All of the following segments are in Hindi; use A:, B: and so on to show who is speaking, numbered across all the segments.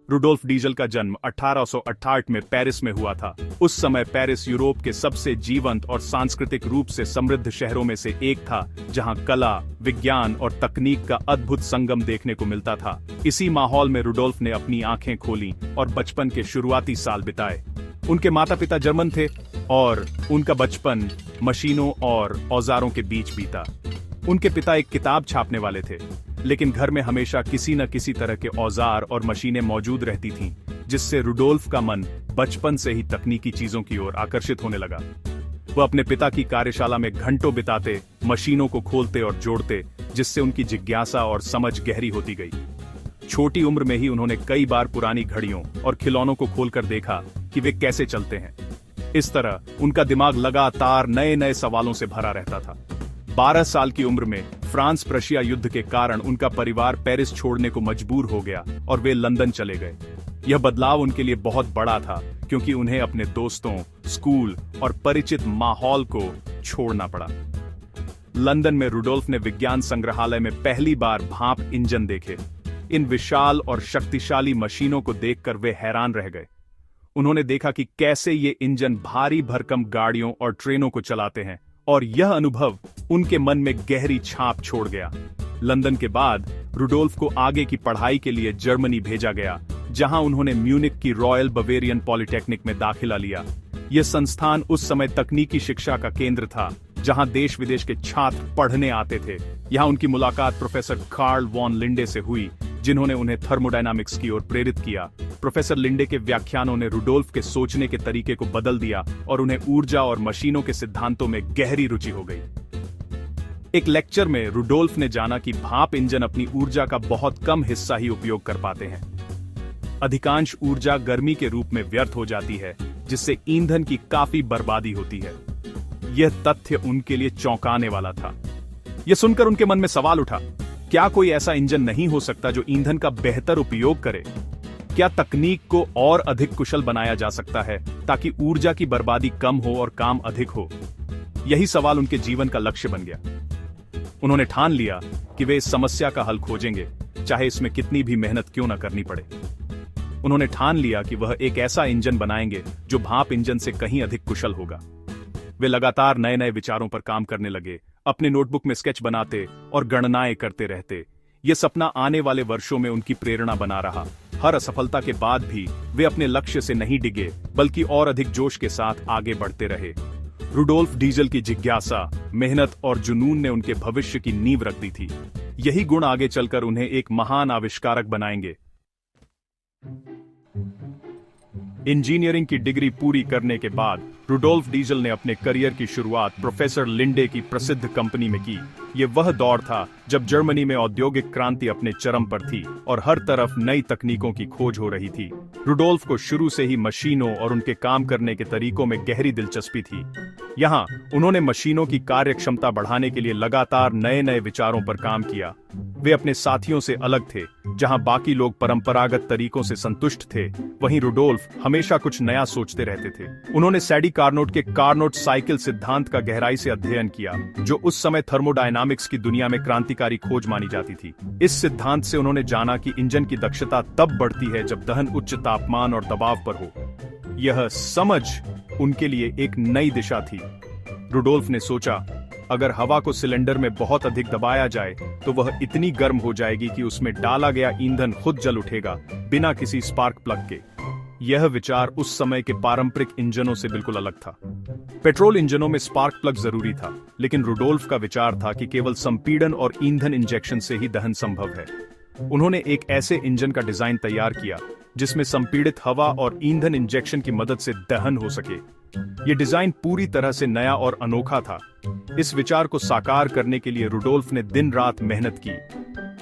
A: रुडोल्फ डीजल का जन्म 1868 में पेरिस में हुआ था। उस समय पेरिस यूरोप के सबसे जीवंत और सांस्कृतिक रूप से समृद्ध शहरों में से एक था, जहां कला, विज्ञान और तकनीक का अद्भुत संगम देखने को मिलता था। इसी माहौल में रुडोल्फ ने अपनी आंखें खोलीं और बचपन के शुरुआती साल बिताए। उनके माता पिता जर्मन थे और उनका बचपन मशीनों और औजारों के बीच बीता। उनके पिता एक किताब छापने वाले थे, लेकिन घर में हमेशा किसी न किसी तरह के औजार और मशीनें मौजूद रहती थीं, जिससे रुडोल्फ का मन बचपन से ही तकनीकी चीजों की ओर आकर्षित होने लगा। वह अपने पिता की कार्यशाला में घंटों बिताते, मशीनों को खोलते और जोड़ते, जिससे उनकी जिज्ञासा और समझ गहरी होती गई। छोटी उम्र में ही उन्होंने कई बार पुरानी घड़ियों और खिलौनों को खोलकर देखा कि वे कैसे चलते हैं। इस तरह उनका दिमाग लगातार नए नए सवालों से भरा रहता था। 12 साल की उम्र में फ्रांस प्रशिया युद्ध के कारण उनका परिवार पेरिस छोड़ने को मजबूर हो गया और वे लंदन चले गए। यह बदलाव उनके लिए बहुत बड़ा था, क्योंकि उन्हें अपने दोस्तों, स्कूल और परिचित माहौल को छोड़ना पड़ा। लंदन में रुडोल्फ ने विज्ञान संग्रहालय में पहली बार भाप इंजन देखे। इन विशाल और शक्तिशाली मशीनों को देखकर वे हैरान रह गए। उन्होंने देखा कि कैसे ये इंजन भारी भरकम गाड़ियों और ट्रेनों को चलाते हैं, और यह अनुभव उनके मन में गहरी छाप छोड़ गया। लंदन के बाद रुडोल्फ को आगे की पढ़ाई के लिए जर्मनी भेजा गया, जहां उन्होंने म्यूनिक की रॉयल बवेरियन पॉलिटेक्निक में दाखिला लिया। यह संस्थान उस समय तकनीकी शिक्षा का केंद्र था, जहां देश विदेश के छात्र पढ़ने आते थे। यहां उनकी मुलाकात प्रोफेसर कार्ल वॉन लिंडे से हुई, जिन्होंने उन्हें थर्मोडायनामिक्स की ओर प्रेरित किया। प्रोफेसर लिंडे के व्याख्यानों ने रुडोल्फ के सोचने के तरीके को बदल दिया और उन्हें ऊर्जा और मशीनों के सिद्धांतों में गहरी रुचि हो गई। एक लेक्चर में रुडोल्फ ने जाना कि भाप इंजन अपनी ऊर्जा का बहुत कम हिस्सा ही उपयोग कर पाते हैं। अधिकांश ऊर्जा गर्मी के रूप में व्यर्थ हो जाती है, जिससे ईंधन की काफी बर्बादी होती है। यह तथ्य उनके लिए चौंकाने वाला था। यह सुनकर उनके मन में सवाल उठा, क्या कोई ऐसा इंजन नहीं हो सकता जो ईंधन का बेहतर उपयोग करे? क्या तकनीक को और अधिक कुशल बनाया जा सकता है ताकि ऊर्जा की बर्बादी कम हो और काम अधिक हो? यही सवाल उनके जीवन का लक्ष्य बन गया। उन्होंने ठान लिया कि वे इस समस्या का हल खोजेंगे, चाहे इसमें कितनी भी मेहनत क्यों न करनी पड़े। उन्होंने ठान लिया कि वह एक ऐसा इंजन बनाएंगे जो भाप इंजन से कहीं अधिक कुशल होगा। वे लगातार नए नए विचारों पर काम करने लगे, अपने नोटबुक में स्केच बनाते और गणनाएं करते रहते। यह सपना आने वाले वर्षों में उनकी प्रेरणा बना रहा। हर असफलता के बाद भी वे अपने लक्ष्य से नहीं डिगे, बल्कि और अधिक जोश के साथ आगे बढ़ते रहे। रुडोल्फ डीजल की जिज्ञासा, मेहनत और जुनून ने उनके भविष्य की नींव रख दी थी। यही गुण आगे चलकर उन्हें एक महान आविष्कारक बनाएंगे। इंजीनियरिंग की डिग्री पूरी करने के बाद रुडोल्फ डीजल ने अपने करियर की शुरुआत प्रोफेसर लिंडे की प्रसिद्ध कंपनी में की। ये वह दौर था जब जर्मनी में औद्योगिक क्रांति अपने चरम पर थी और हर तरफ नई तकनीकों की खोज हो रही थी। रुडोल्फ को शुरू से ही मशीनों और उनके काम करने के तरीकों में गहरी दिलचस्पी थी। यहाँ उन्होंने मशीनों की कार्यक्षमता बढ़ाने के लिए लगातार नए नए विचारों पर काम किया। वे अपने साथियों से अलग थे। जहां बाकी लोग परंपरागत तरीकों से संतुष्ट थे, वहीं रुडोल्फ हमेशा कुछ नया सोचते रहते थे। उन्होंने सैडी कार्नोट के कार्नोट साइकिल सिद्धांत का गहराई से अध्ययन किया, जो उस समय थर्मोडायनामिक्स की दुनिया में क्रांतिकारी खोज मानी जाती थी। इस सिद्धांत से उन्होंने जाना कि इंजन की दक्षता तब बढ़ती है जब दहन उच्च तापमान और दबाव पर हो। यह समझ उनके लिए एक नई दिशा थी। रुडोल्फ ने सोचा, अगर हवा को सिलेंडर में बहुत अधिक दबाया जाए तो वह इतनी गर्म हो जाएगी कि उसमें डाला गया ईंधन खुद जल उठेगा, बिना किसी स्पार्क प्लग के। यह विचार उस समय के पारंपरिक इंजनों से बिल्कुल अलग था। पेट्रोल इंजनों में स्पार्क प्लग जरूरी था, लेकिन रुडोल्फ का विचार था कि केवल संपीड़न और ईंधन इंजेक्शन से ही दहन संभव है। उन्होंने एक ऐसे इंजन का डिजाइन तैयार किया जिसमें संपीड़ित हवा और ईंधन इंजेक्शन की मदद से दहन हो सके। यह डिजाइन पूरी तरह से नया और अनोखा था। इस विचार को साकार करने के लिए रुडोल्फ ने दिन रात मेहनत की।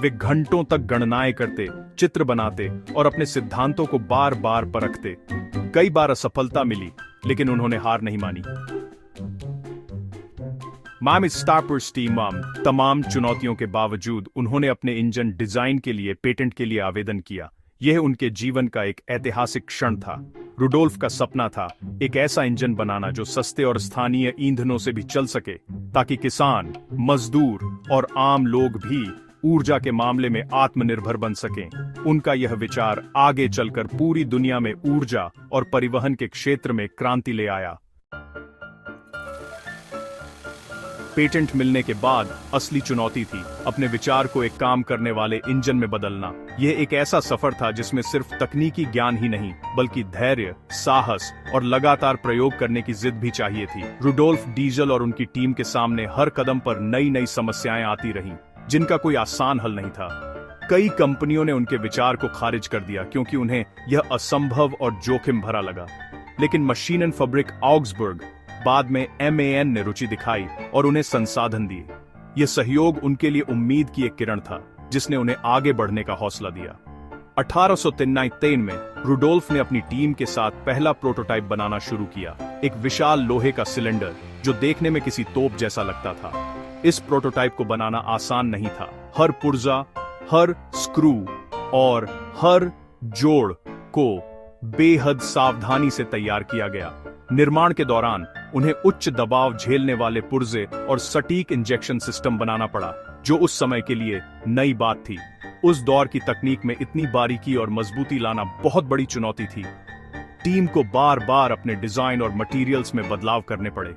A: वे घंटों तक गणनाएं करते, चित्र बनाते और अपने सिद्धांतों को बार बार परखते। कई बार असफलता मिली, लेकिन उन्होंने हार नहीं मानी। तमाम चुनौतियों के बावजूद उन्होंने अपने इंजन डिजाइन के लिए पेटेंट के लिए आवेदन किया। यह उनके जीवन का एक ऐतिहासिक क्षण था। रुडोल्फ का सपना था एक ऐसा इंजन बनाना जो सस्ते और स्थानीय ईंधनों से भी चल सके, ताकि किसान, मजदूर और आम लोग भी ऊर्जा के मामले में आत्मनिर्भर बन सकें। उनका यह विचार आगे चलकर पूरी दुनिया में ऊर्जा और परिवहन के क्षेत्र में क्रांति ले आया। पेटेंट मिलने के बाद असली चुनौती थी अपने विचार को एक काम करने वाले इंजन में बदलना। यह एक ऐसा सफर था जिसमें सिर्फ तकनीकी ज्ञान ही नहीं बल्कि धैर्य, साहस और लगातार प्रयोग करने की जिद भी चाहिए थी। रुडोल्फ डीजल और उनकी टीम के सामने हर कदम पर नई नई समस्याएं आती रहीं, जिनका कोई आसान हल नहीं था। कई कंपनियों ने उनके विचार को खारिज कर दिया क्योंकि उन्हें यह असंभव और जोखिम भरा लगा। लेकिन मशीन फैब्रिक ऑग्सबर्ग, बाद में MAN ने रुचि दिखाई और उन्हें संसाधन दिए। यह सहयोग उनके लिए उम्मीद की एक किरण था जिसने उन्हें आगे बढ़ने का हौसला दिया। 1893 में रुडोल्फ ने अपनी टीम के साथ पहला प्रोटोटाइप बनाना शुरू किया, एक विशाल लोहे का सिलेंडर जो देखने में किसी तोप जैसा लगता था। इस प्रोटोटाइप को बनाना आसान नहीं था। हर पुर्जा, हर स्क्रू और हर जोड़ को बेहद सावधानी से तैयार किया गया। निर्माण के दौरान उन्हें उच्च दबाव झेलने वाले पुर्जे और सटीक इंजेक्शन सिस्टम बनाना पड़ा, जो उस समय के लिए नई बात थी। उस दौर की तकनीक में इतनी बारीकी और मजबूती लाना बहुत बड़ी चुनौती थी। टीम को बार बार अपने डिजाइन और मटेरियल्स में बदलाव करने पड़े।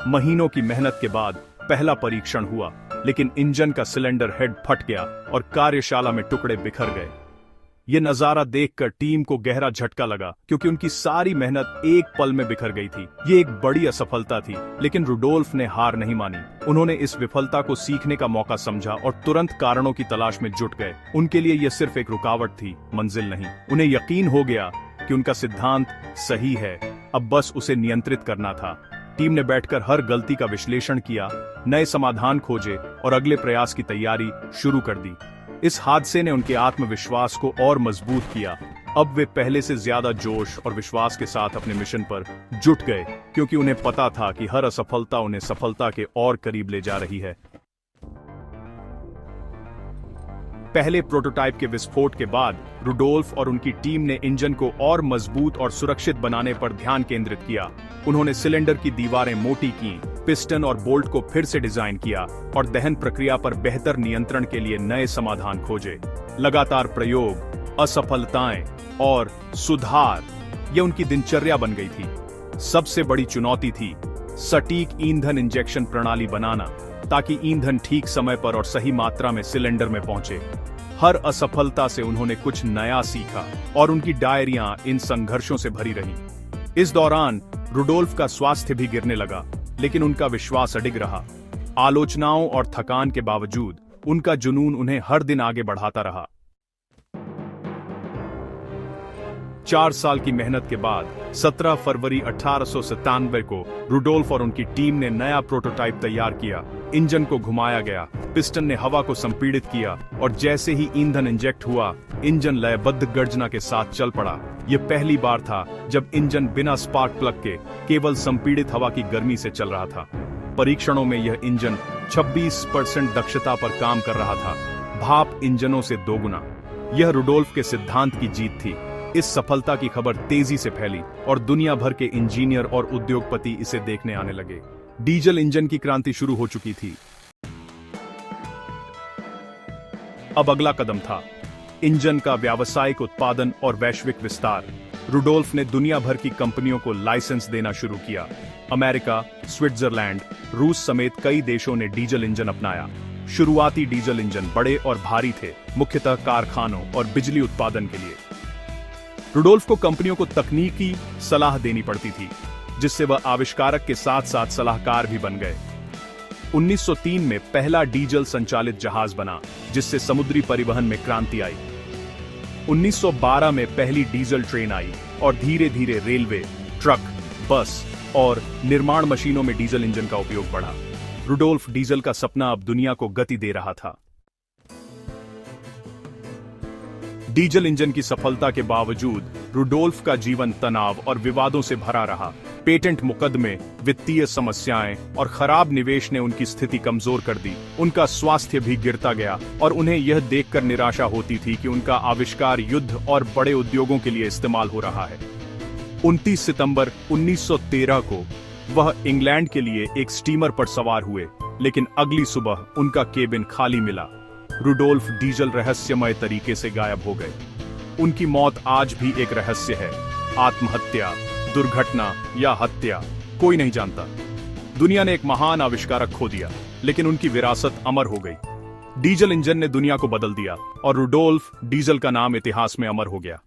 A: महीनों की मेहनत के बाद पहला परीक्षण हुआ, लेकिन इंजन का सिलेंडर हेड फट गया और कार्यशाला में टुकड़े बिखर गए। यह नजारा देखकर टीम को गहरा झटका लगा क्योंकि उनकी सारी मेहनत एक पल में बिखर गई थी। ये एक बड़ी असफलता थी, लेकिन रुडोल्फ ने हार नहीं मानी। उन्होंने इस विफलता को सीखने का मौका समझा और तुरंत कारणों की तलाश में जुट गए। उनके लिए यह सिर्फ एक रुकावट थी, मंजिल नहीं। उन्हें यकीन हो गया कि उनका सिद्धांत सही है, अब बस उसे नियंत्रित करना था। टीम ने बैठकर हर गलती का विश्लेषण किया, नए समाधान खोजे और अगले प्रयास की तैयारी शुरू कर दी। इस हादसे ने उनके आत्मविश्वास को और मजबूत किया। अब वे पहले से ज्यादा जोश और विश्वास के साथ अपने मिशन पर जुट गए, क्योंकि उन्हें पता था कि हर असफलता उन्हें सफलता के और करीब ले जा रही है। पहले प्रोटोटाइप के विस्फोट के बाद रुडोल्फ और उनकी टीम ने इंजन को और मजबूत और सुरक्षित बनाने पर ध्यान केंद्रित किया। उन्होंने सिलेंडर की दीवारें मोटी की, पिस्टन और बोल्ट को फिर से डिजाइन किया और दहन प्रक्रिया पर बेहतर नियंत्रण के लिए नए समाधान खोजे। लगातार प्रयोग, असफलताएं और सुधार, यह उनकी दिनचर्या बन गई थी। सबसे बड़ी चुनौती थी सटीक ईंधन इंजेक्शन प्रणाली बनाना, ताकि ईंधन ठीक समय पर और सही मात्रा में सिलेंडर में पहुंचे। हर असफलता से उन्होंने कुछ नया सीखा और उनकी डायरियां इन संघर्षों से भरी रहीं। इस दौरान रुडोल्फ का स्वास्थ्य भी गिरने लगा, लेकिन उनका विश्वास अडिग रहा। आलोचनाओं और थकान के बावजूद उनका जुनून उन्हें हर दिन आगे बढ़ाता रहा। 4 साल की मेहनत के बाद 17 फरवरी 1897 को रुडोल्फ और उनकी टीम ने नया प्रोटोटाइप तैयार किया। इंजन को घुमाया गया, पिस्टन ने हवा को संपीड़ित किया और जैसे ही ईंधन इंजेक्ट हुआ, इंजन लयबद्ध गर्जना के साथ चल पड़ा। यह पहली बार था जब इंजन बिना स्पार्क प्लग के केवल संपीड़ित हवा की गर्मी से चल रहा था। परीक्षणों में यह इंजन 26% दक्षता पर काम कर रहा था, भाप इंजनों से दोगुना। यह रुडोल्फ के सिद्धांत की जीत थी। इस सफलता की खबर तेजी से फैली और दुनिया भर के इंजीनियर और उद्योगपति इसे देखने आने लगे। डीजल इंजन की क्रांति शुरू हो चुकी थी। अब अगला कदम था इंजन का व्यावसायिक उत्पादन और वैश्विक विस्तार। रुडोल्फ ने दुनिया भर की कंपनियों को लाइसेंस देना शुरू किया। अमेरिका, स्विट्जरलैंड, रूस समेत कई देशों ने डीजल इंजन अपनाया। शुरुआती डीजल इंजन बड़े और भारी थे, मुख्यतः कारखानों और बिजली उत्पादन के लिए। रुडोल्फ को कंपनियों को तकनीकी सलाह देनी पड़ती थी, जिससे वह आविष्कारक के साथ साथ सलाहकार भी बन गए। 1903 में पहला डीजल संचालित जहाज बना, जिससे समुद्री परिवहन में क्रांति आई। 1912 में पहली डीजल ट्रेन आई और धीरे धीरे रेलवे, ट्रक, बस और निर्माण मशीनों में डीजल इंजन का उपयोग बढ़ा। रुडोल्फ डीजल का सपना अब दुनिया को गति दे रहा था। डीजल इंजन की सफलता के बावजूद रुडोल्फ का जीवन तनाव और विवादों से भरा रहा। पेटेंट मुकदमे, वित्तीय समस्याएं और खराब निवेश ने उनकी स्थिति कमजोर कर दी। उनका स्वास्थ्य भी गिरता गया और उन्हें यह देखकर निराशा होती थी कि उनका आविष्कार युद्ध और बड़े उद्योगों के लिए इस्तेमाल हो रहा है। 29 सितंबर 1913 को वह इंग्लैंड के लिए एक स्टीमर पर सवार हुए, लेकिन अगली सुबह उनका केबिन खाली मिला। रुडोल्फ डीजल रहस्यमय तरीके से गायब हो गए। उनकी मौत आज भी एक रहस्य है। आत्महत्या, दुर्घटना या हत्या, कोई नहीं जानता। दुनिया ने एक महान आविष्कारक खो दिया, लेकिन उनकी विरासत अमर हो गई। डीजल इंजन ने दुनिया को बदल दिया और रुडोल्फ डीजल का नाम इतिहास में अमर हो गया।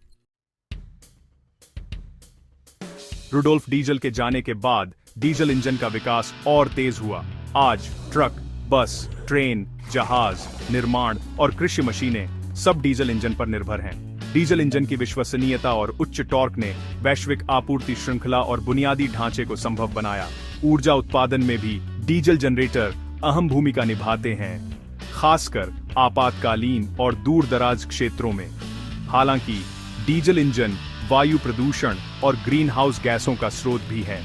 A: रुडोल्फ डीजल के जाने के बाद डीजल इंजन का विकास और तेज हुआ। आज ट्रक, बस, ट्रेन, जहाज, निर्माण और कृषि मशीनें सब डीजल इंजन पर निर्भर हैं। डीजल इंजन की विश्वसनीयता और उच्च टॉर्क ने वैश्विक आपूर्ति श्रृंखला और बुनियादी ढांचे को संभव बनाया। ऊर्जा उत्पादन में भी डीजल जनरेटर अहम भूमिका निभाते हैं, खासकर आपातकालीन और दूर दराज क्षेत्रों में। हालांकि डीजल इंजन वायु प्रदूषण और ग्रीन हाउस गैसों का स्रोत भी है।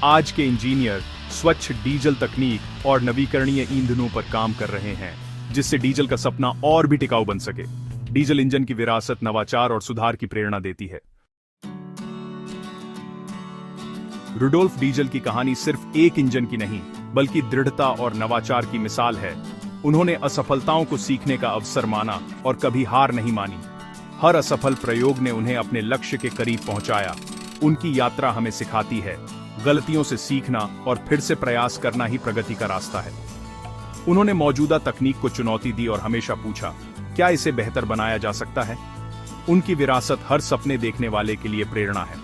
A: आज के इंजीनियर स्वच्छ डीजल तकनीक और नवीकरणीय ईंधनों पर काम कर रहे हैं, जिससे डीजल का सपना और भी टिकाऊ बन सके। डीजल इंजन की विरासत नवाचार और सुधार की प्रेरणा देती है। रुडोल्फ डीजल की कहानी सिर्फ एक इंजन की नहीं, बल्कि दृढ़ता और नवाचार की मिसाल है। उन्होंने असफलताओं को सीखने का अवसर माना और कभी हार नहीं मानी। हर असफल प्रयोग ने उन्हें अपने लक्ष्य के करीब पहुंचाया। उनकी यात्रा हमें सिखाती है, गलतियों से सीखना और फिर से प्रयास करना ही प्रगति का रास्ता है। उन्होंने मौजूदा तकनीक को चुनौती दी और हमेशा पूछा, क्या इसे बेहतर बनाया जा सकता है? उनकी विरासत हर सपने देखने वाले के लिए प्रेरणा है।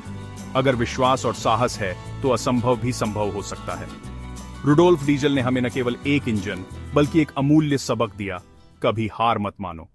A: अगर विश्वास और साहस है तो असंभव भी संभव हो सकता है। रुडोल्फ डीजल ने हमें न केवल एक इंजन, बल्कि एक अमूल्य सबक दिया, कभी हार मत मानो।